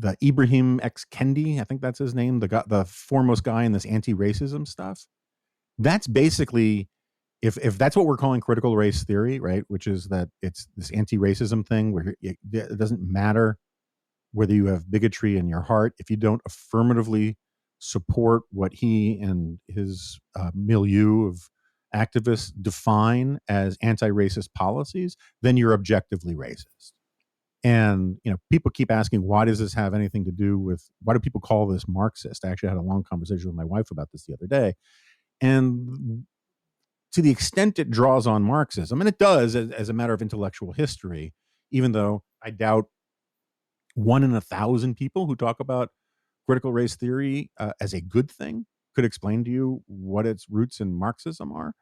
the Ibrahim X Kendi, I think that's his name, the foremost guy in this anti-racism stuff. That's basically, if that's what we're calling critical race theory, right? Which is that it's this anti-racism thing where it doesn't matter whether you have bigotry in your heart, if you don't affirmatively support what he and his milieu of activists define as anti-racist policies, then you're objectively racist. And people keep asking, why does this have anything to do with? Why do people call this Marxist? I actually had a long conversation with my wife about this the other day, and to the extent it draws on Marxism, and it does as a matter of intellectual history, even though I doubt 1 in 1,000 people who talk about critical race theory as a good thing could explain to you what its roots in Marxism are.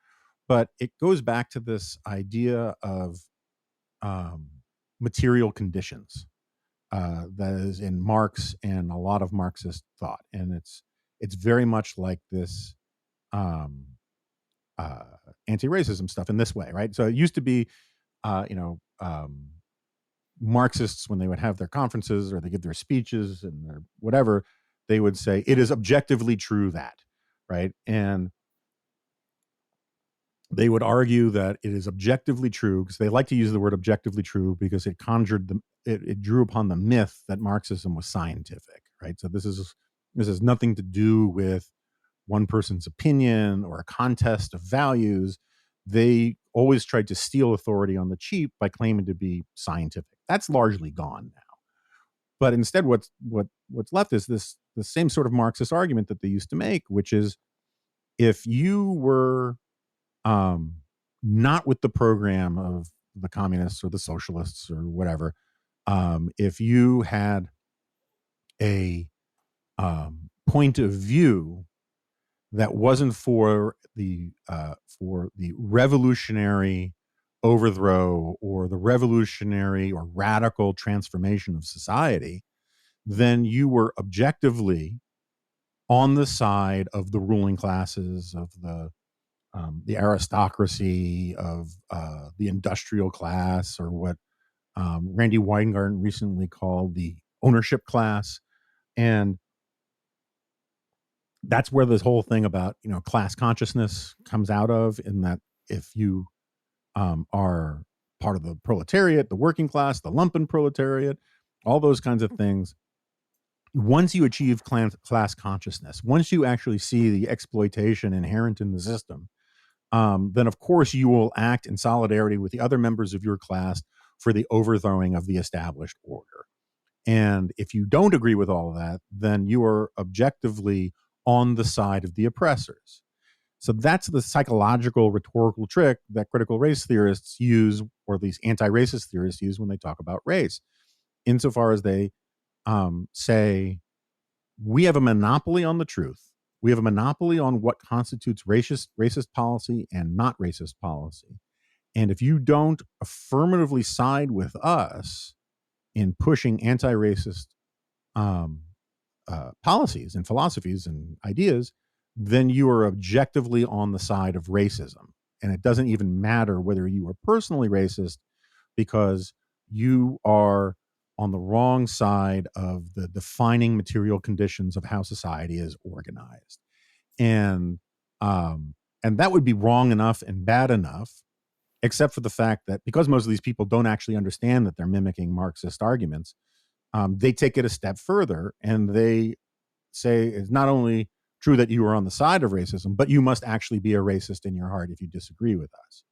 But it goes back to this idea of material conditions that is in Marx and a lot of Marxist thought, and it's very much like this anti-racism stuff in this way, right? So it used to be, Marxists, when they would have their conferences or they give their speeches and their whatever, they would say it is objectively true that, right? And they would argue that it is objectively true, because they like to use the word objectively true because it it drew upon the myth that Marxism was scientific, right? So this has nothing to do with one person's opinion or a contest of values. They always tried to steal authority on the cheap by claiming to be scientific. That's largely gone now. But instead, what's left is the same sort of Marxist argument that they used to make, which is, if you were not with the program of the communists or the socialists or whatever, if you had a point of view that wasn't for the revolutionary overthrow or the revolutionary or radical transformation of society, then you were objectively on the side of the ruling classes, of the aristocracy, of the industrial class, or what Randy Weingarten recently called the ownership class. And that's where this whole thing about class consciousness comes out of, in that if you are part of the proletariat, the working class, the lumpen proletariat, all those kinds of things, once you achieve class consciousness, once you actually see the exploitation inherent in the system, then of course you will act in solidarity with the other members of your class for the overthrowing of the established order. And if you don't agree with all of that, then you are objectively on the side of the oppressors. So that's the psychological rhetorical trick that critical race theorists use, or these anti-racist theorists use, when they talk about race, insofar as they say, we have a monopoly on the truth. We have a monopoly on what constitutes racist policy and not racist policy. And if you don't affirmatively side with us in pushing anti-racist policies and philosophies and ideas, then you are objectively on the side of racism. And it doesn't even matter whether you are personally racist, because you are on the wrong side of the defining material conditions of how society is organized. And that would be wrong enough and bad enough, except for the fact that because most of these people don't actually understand that they're mimicking Marxist arguments, they take it a step further, and they say it's not only true that you are on the side of racism, but you must actually be a racist in your heart if you disagree with us.